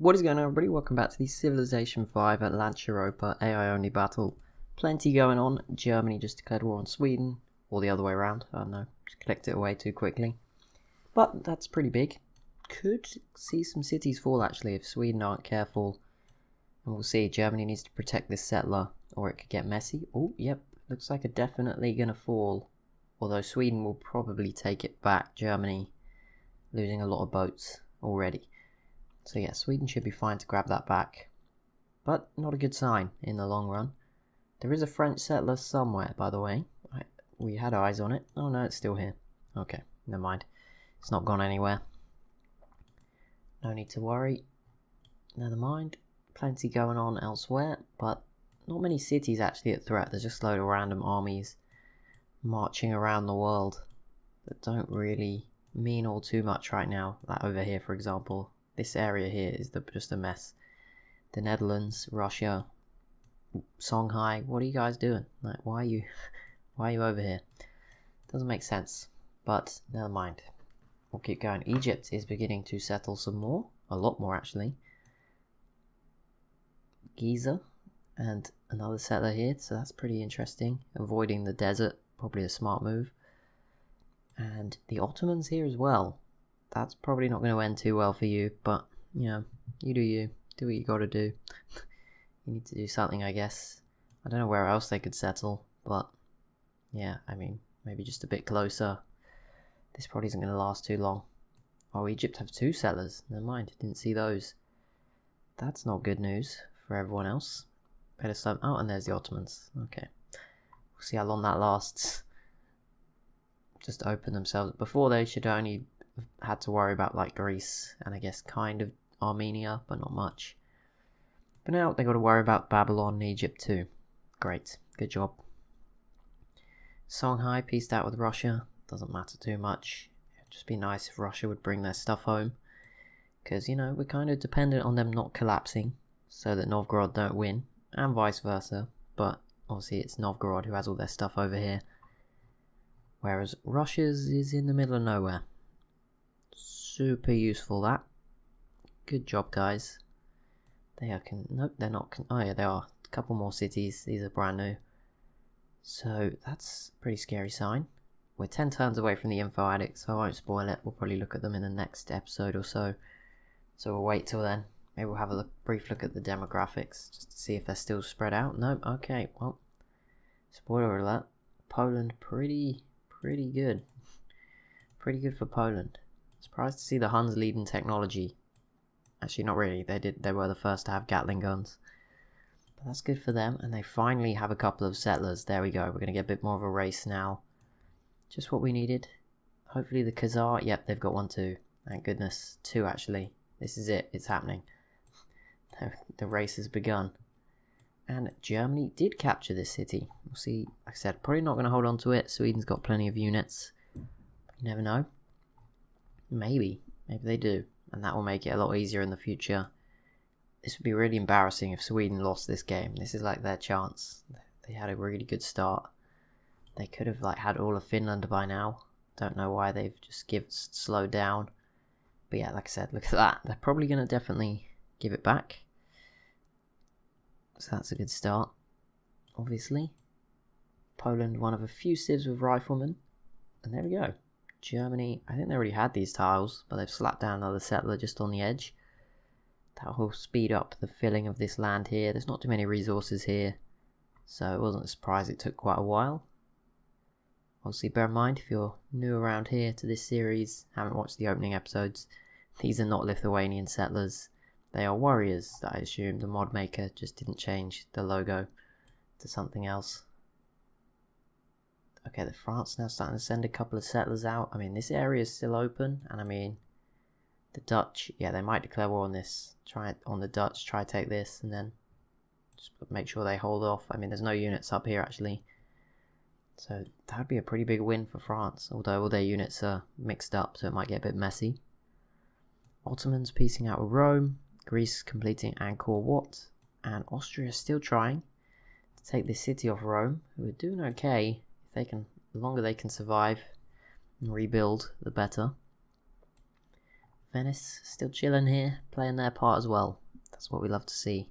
What is going on, everybody? Welcome back to the Civilization 5 Atlantis Europa AI only battle. Plenty going on. Germany just declared war on Sweden, or the other way around. I don't know, just clicked it away too quickly. But that's pretty big. Could see some cities fall actually if Sweden aren't careful. And we'll see. Germany needs to protect this settler, or it could get messy. Oh, yep, looks like it's definitely going to fall. Although Sweden will probably take it back. Germany losing a lot of boats already. So yeah, Sweden should be fine to grab that back. But not a good sign in the long run. There is a French settler somewhere, by the way. We had eyes on it. Oh no, it's still here. Okay, never mind. It's not gone anywhere. No need to worry. Never mind. Plenty going on elsewhere, but not many cities actually at threat. There's just a load of random armies marching around the world that don't really mean all too much right now. Like over here, for example. This area here is just a mess. The Netherlands, Russia, Songhai, what are you guys doing? Like, why are you over here? Doesn't make sense, but never mind. We'll keep going. Egypt is beginning to settle some more, a lot more actually. Giza and another settler here, so that's pretty interesting. Avoiding the desert, probably a smart move. And the Ottomans here as well. That's probably not going to end too well for you, but, you know, you. Do what you gotta do. You need to do something, I guess. I don't know where else they could settle, but, yeah, I mean, maybe just a bit closer. This probably isn't going to last too long. Oh, Egypt have two settlers. Never mind, didn't see those. That's not good news for everyone else. Better start. Oh, and there's the Ottomans. Okay. We'll see how long that lasts. Just open themselves. Before they should only had to worry about like Greece and I guess kind of Armenia, but not much. But now they got to worry about Babylon and Egypt too. Great, good job. Songhai peaced out with Russia. Doesn't matter too much. It'd just be nice if Russia would bring their stuff home, because you know we're kind of dependent on them not collapsing, so that Novgorod don't win, and vice versa. But obviously it's Novgorod who has all their stuff over here, whereas Russia's is in the middle of nowhere. Super useful that. Good job, guys. They are nope, they're not oh yeah, they are. A couple more cities. These are brand new. So that's a pretty scary sign. We're 10 turns away from the info addict, so I won't spoil it. We'll probably look at them in the next episode or so. So we'll wait till then. Maybe we'll have a brief look at the demographics just to see if they're still spread out. Nope. Okay. Well, spoiler alert. Poland pretty good. Pretty good for Poland. Surprised to see the Huns leading technology. Actually, not really. They were the first to have Gatling guns. But that's good for them. And they finally have a couple of settlers. There we go. We're going to get a bit more of a race now. Just what we needed. Hopefully the Khazar. Yep, they've got one too. Thank goodness. Two, actually. This is it. It's happening. The race has begun. And Germany did capture this city. We'll see. Like I said, probably not going to hold on to it. Sweden's got plenty of units. You never know. Maybe they do, and that will make it a lot easier in the future. This would be really embarrassing if Sweden lost this game. This is like their chance. They had a really good start. They could have like had all of Finland by now. Don't know why they've just slowed down. But yeah, like I said, look at that. They're probably going to definitely give it back. So that's a good start. Obviously. Poland, one of a few civs with riflemen. And there we go. Germany, I think they already had these tiles, but they've slapped down another settler just on the edge. That will speed up the filling of this land here. There's not too many resources here, so it wasn't a surprise it took quite a while. Obviously, bear in mind, if you're new around here to this series, haven't watched the opening episodes, these are not Lithuanian settlers. They are warriors that I assume the mod maker just didn't change the logo to something else. Okay, the France now starting to send a couple of settlers out. I mean, this area is still open, and I mean, the Dutch, yeah, they might declare war on this. Try take this, and then just make sure they hold off. I mean, there's no units up here, actually. So, that would be a pretty big win for France, although all their units are mixed up, so it might get a bit messy. Ottomans piecing out with Rome. Greece completing Angkor Wat. And Austria still trying to take the city of Rome, who are doing okay. They can, the longer they can survive and rebuild, the better. Venice still chilling here, playing their part as well. That's what we love to see.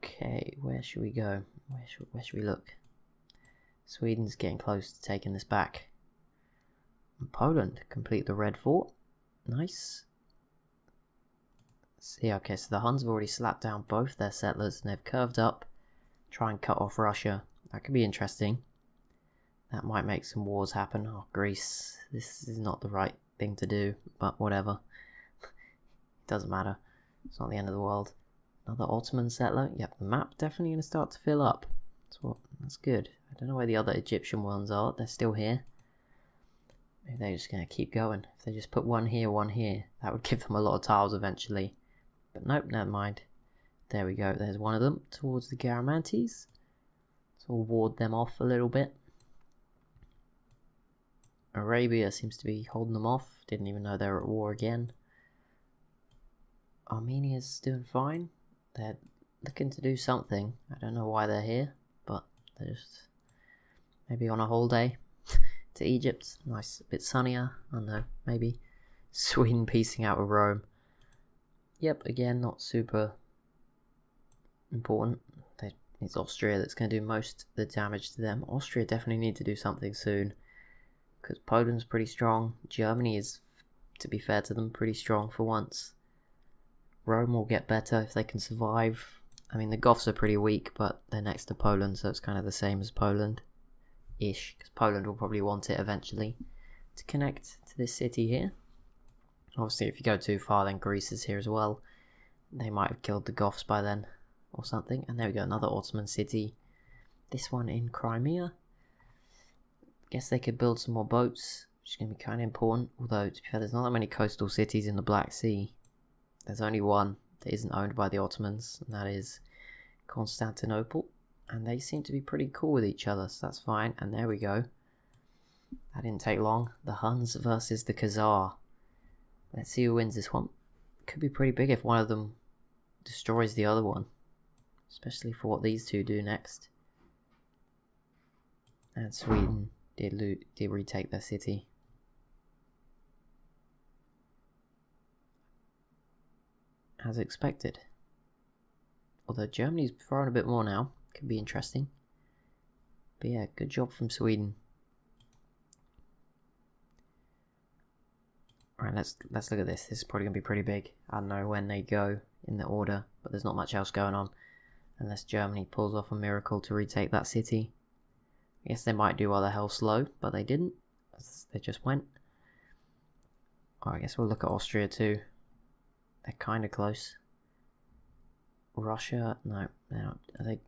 Okay, where should we go? Where should we look? Sweden's getting close to taking this back. And Poland complete the Red Fort. Nice. See, okay, so the Huns have already slapped down both their settlers and they've curved up, try and cut off Russia. That could be interesting. That might make some wars happen. Oh, Greece. This is not the right thing to do, but whatever. It doesn't matter. It's not the end of the world. Another Ottoman settler. Yep, the map definitely going to start to fill up. That's good. I don't know where the other Egyptian ones are. They're still here. Maybe they're just going to keep going. If they just put one here, that would give them a lot of tiles eventually. But nope, never mind. There we go. There's one of them towards the Garamantes. So we'll ward them off a little bit. Arabia seems to be holding them off. Didn't even know they were at war again. Armenia's doing fine. They're looking to do something. I don't know why they're here, but they're just maybe on a holiday to Egypt. Nice, a bit sunnier. I don't know, maybe. Sweden piecing out with Rome. Yep, again, not super important. It's Austria that's going to do most of the damage to them. Austria definitely need to do something soon, because Poland's pretty strong. Germany is, to be fair to them, pretty strong for once. Rome will get better if they can survive. I mean, the Goths are pretty weak, but they're next to Poland, so it's kind of the same as Poland-ish, because Poland will probably want it eventually to connect to this city here. Obviously, if you go too far, then Greece is here as well. They might have killed the Goths by then, or something. And there we go, another Ottoman city. This one in Crimea. Guess they could build some more boats, which is going to be kind of important. Although, to be fair, there's not that many coastal cities in the Black Sea. There's only one that isn't owned by the Ottomans, and that is Constantinople. And they seem to be pretty cool with each other, so that's fine. And there we go. That didn't take long. The Huns versus the Khazar. Let's see who wins this one. Could be pretty big if one of them destroys the other one. Especially for what these two do next. And Sweden did retake their city. As expected. Although Germany's throwing a bit more now. Could be interesting. But yeah, good job from Sweden. Alright, let's look at this. This is probably going to be pretty big. I don't know when they go in the order, but there's not much else going on. Unless Germany pulls off a miracle to retake that city. I guess they might do while they're hell slow, but they didn't. They just went. Oh, I guess we'll look at Austria too. They're kind of close. Russia, no, they're not.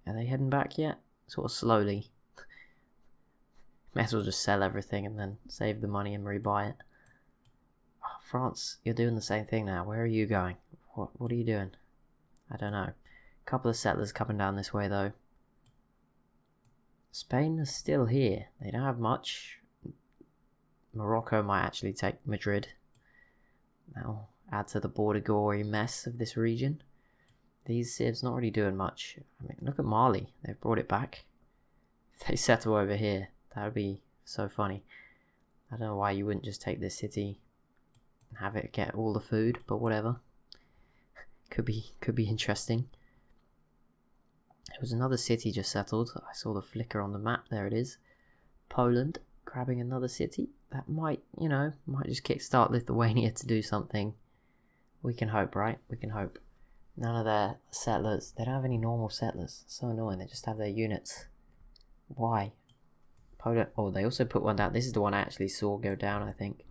Are they heading back yet? Sort of slowly. May as well just sell everything and then save the money and rebuy it. Oh, France, you're doing the same thing now. Where are you going? What are you doing? I don't know. A couple of settlers coming down this way though. Spain is still here. They don't have much. Morocco might actually take Madrid. That'll add to the border gory mess of this region. These civs not really doing much. I mean, look at Mali. They've brought it back. If they settle over here, that would be so funny. I don't know why you wouldn't just take this city and have it get all the food, but whatever. Could be interesting. There was another city just settled. I saw the flicker on the map. There it is. Poland grabbing another city. That might just kickstart Lithuania to do something. We can hope, right? We can hope. None of their settlers. They don't have any normal settlers. So annoying. They just have their units. Why? Poland. Oh, they also put one down. This is the one I actually saw go down, I think.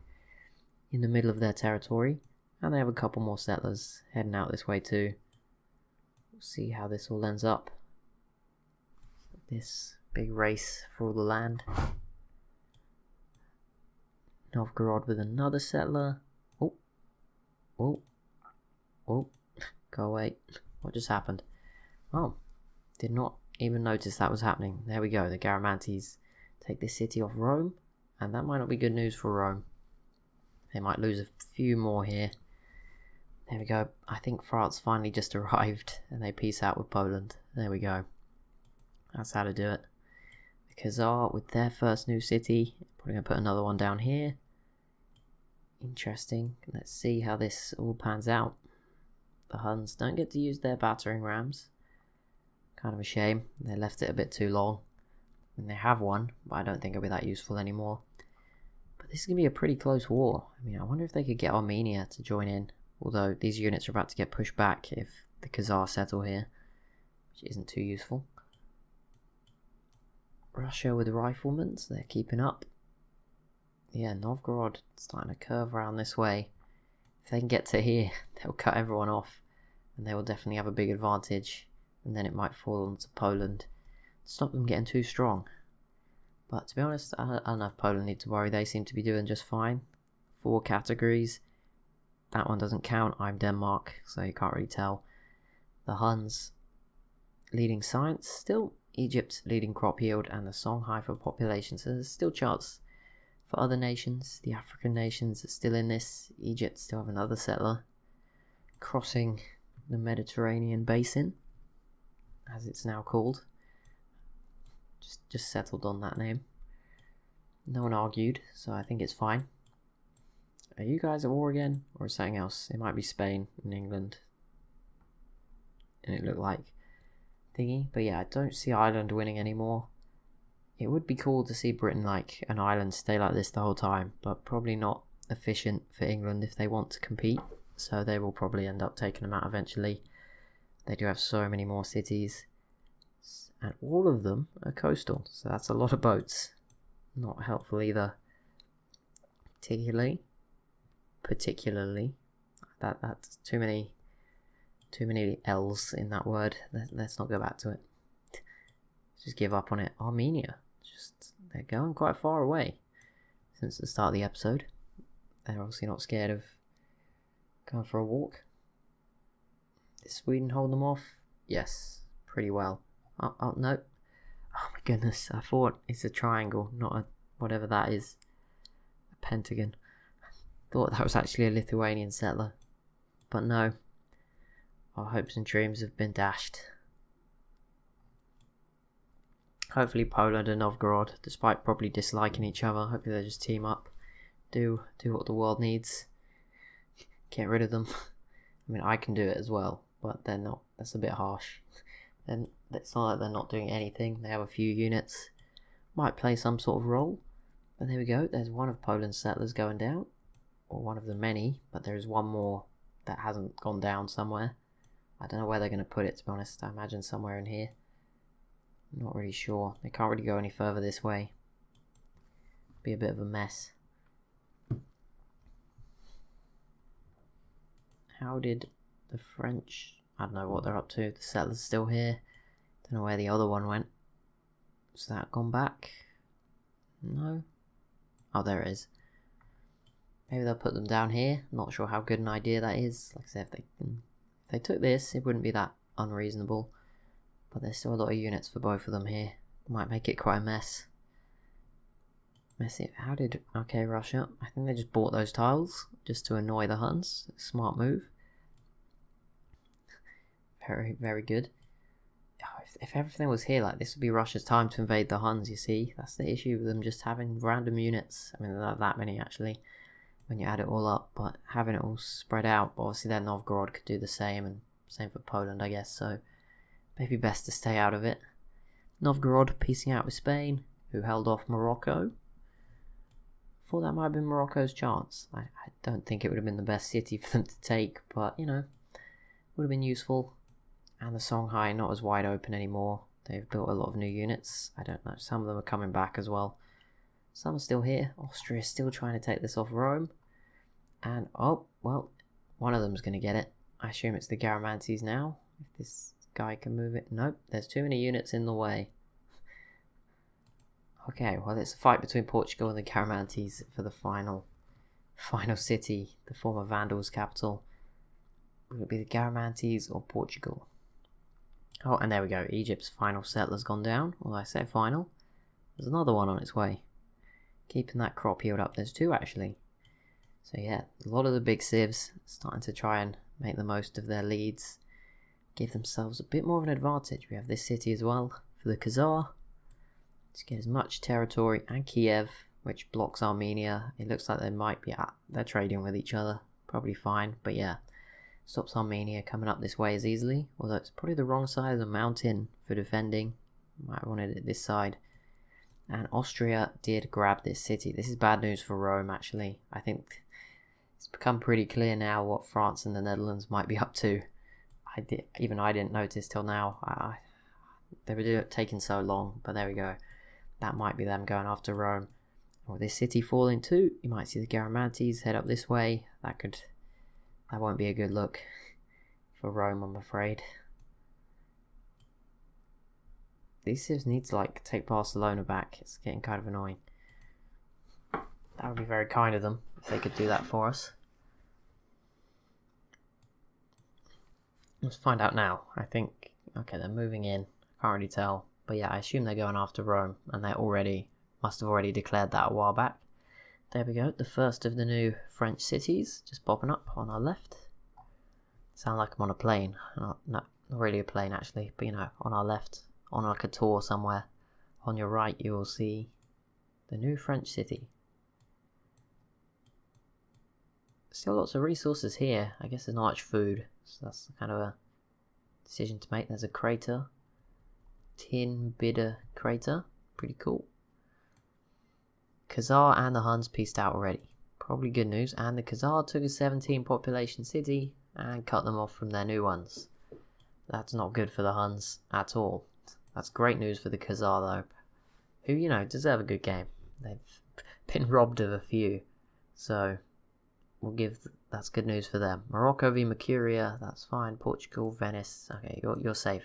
In the middle of their territory. And they have a couple more settlers heading out this way too. We'll see how this all ends up. This big race for all the land. Novgorod with another settler. Oh. Oh. Oh. Go away. What just happened? Oh. Did not even notice that was happening. There we go. The Garamantes take this city off Rome. And that might not be good news for Rome. They might lose a few more here. There we go. I think France finally just arrived. And they peace out with Poland. There we go. That's how to do it. The Khazar with their first new city. Probably going to put another one down here. Interesting. Let's see how this all pans out. The Huns don't get to use their battering rams. Kind of a shame. They left it a bit too long. And they have one, but I don't think it'll be that useful anymore. But this is going to be a pretty close war. I mean, I wonder if they could get Armenia to join in. Although these units are about to get pushed back if the Khazars settle here. Which isn't too useful. Russia with riflemen, so they're keeping up. Yeah, Novgorod starting to curve around this way. If they can get to here, they'll cut everyone off. And they will definitely have a big advantage. And then it might fall onto Poland. Stop them getting too strong. But to be honest, I don't know if Poland need to worry. They seem to be doing just fine. 4 categories. That one doesn't count. I'm Denmark, so you can't really tell. The Huns leading science still. Egypt leading crop yield and the Songhai for population. So there's still chance for other nations. The African nations are still in this. Egypt still have another settler crossing the Mediterranean basin, as it's now called. Just settled on that name. No one argued, so I think it's fine. Are you guys at war again, or something else? It might be Spain and England. And it looked like thingy, but yeah, I don't see Ireland winning anymore. It would be cool to see Britain, like an island, stay like this the whole time, but probably not efficient for England if they want to compete. So they will probably end up taking them out eventually. They do have so many more cities. And all of them are coastal, so that's a lot of boats. Not helpful either. Particularly. That's too many L's in that word. Let's not go back to it. Just give up on it. Armenia. They're going quite far away since the start of the episode. They're obviously not scared of going for a walk. Did Sweden hold them off? Yes, pretty well. Oh no. Oh my goodness, I thought it's a triangle, not a whatever that is. A pentagon. Thought that was actually a Lithuanian settler. But no. Our hopes and dreams have been dashed. Hopefully Poland and Novgorod, despite probably disliking each other, hopefully they just team up. Do what the world needs. Get rid of them. I mean, I can do it as well, but they're not. That's a bit harsh. Then it's not like they're not doing anything. They have a few units. Might play some sort of role. But there we go. There's one of Poland's settlers going down. Or one of the many. But there is one more that hasn't gone down somewhere. I don't know where they're going to put it, to be honest. I imagine somewhere in here. Not really sure. They can't really go any further this way. Be a bit of a mess. How did the French... I don't know what they're up to. The settler's still here. Don't know where the other one went. Has that gone back? No. Oh, there it is. Maybe they'll put them down here. Not sure how good an idea that is. Like I said, if they took this, it wouldn't be that unreasonable. But there's still a lot of units for both of them here. Might make it quite a mess. Messy. How did... Okay, Russia. I think they just bought those tiles just to annoy the Huns. Smart move. Very, very good. If everything was here like this, would be Russia's time to invade the Huns, you see. That's the issue with them just having random units. I mean, not that many actually, when you add it all up. But having it all spread out, but obviously then Novgorod could do the same, and same for Poland, I guess. So maybe best to stay out of it. Novgorod piecing out with Spain, who held off Morocco. Thought that might have been Morocco's chance. I don't think it would have been the best city for them to take, but, you know, would have been useful. And the Songhai not as wide open anymore. They've built a lot of new units. I don't know, some of them are coming back as well. Some are still here. Austria is still trying to take this off Rome. And, oh, well, one of them's going to get it. I assume it's the Garamantes now. If this guy can move it. Nope, there's too many units in the way. Okay, well, it's a fight between Portugal and the Garamantes for the final city, the former Vandals' capital. Will it be the Garamantes or Portugal? Oh, and there we go. Egypt's final settler's gone down. Well, I say final. There's another one on its way. Keeping that crop yield up. There's two, actually. So, yeah, a lot of the big civs starting to try and make the most of their leads. Give themselves a bit more of an advantage. We have this city as well for the Khazar. To get as much territory, and Kiev, which blocks Armenia. It looks like they might be they're trading with each other, probably fine, but yeah, stops Armenia coming up this way as easily, although it's probably the wrong side of the mountain for defending. Might have wanted it this side. And Austria did grab this city. This is bad news for Rome, actually. I think it's become pretty clear now what France and the Netherlands might be up to. I didn't notice till now. They were taking so long, but there we go. That might be them going after Rome. And with this city falling too, you might see the Garamantes head up this way. That won't be a good look for Rome, I'm afraid. These civs need to like take Barcelona back. It's getting kind of annoying. That would be very kind of them if they could do that for us. Let's find out now. I think, okay, they're moving in. Can't really tell. But yeah, I assume they're going after Rome, and they must have already declared that a while back. There we go, the first of the new French cities just popping up on our left. Sound like I'm on a plane. No, not really a plane actually, but you know, on our left, on like a tour somewhere. On your right, you will see the new French city. Still lots of resources here. I guess there's not much food, so that's kind of a decision to make. There's a crater. Tin Bidder crater. Pretty cool. Khazar and the Huns peaced out already. Probably good news. And the Khazar took a 17 population city and cut them off from their new ones. That's not good for the Huns at all. That's great news for the Khazar though, who, you know, deserve a good game. They've been robbed of a few, so that's good news for them. Morocco v Mercuria, that's fine. Portugal, Venice, okay, you're safe.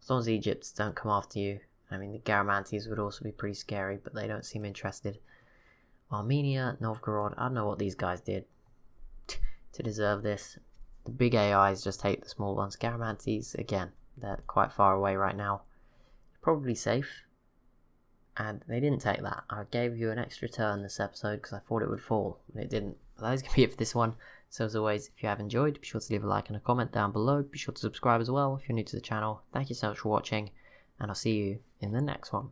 As long as Egypt don't come after you. I mean, the Garamantes would also be pretty scary, but they don't seem interested. Armenia, Novgorod, I don't know what these guys did to deserve this. The big AIs just hate the small ones. Garamantes, again, they're quite far away right now. Probably safe. And they didn't take that. I gave you an extra turn this episode because I thought it would fall, and it didn't. But that is going to be it for this one. So as always, if you have enjoyed, be sure to leave a like and a comment down below. Be sure to subscribe as well if you're new to the channel. Thank you so much for watching, and I'll see you in the next one.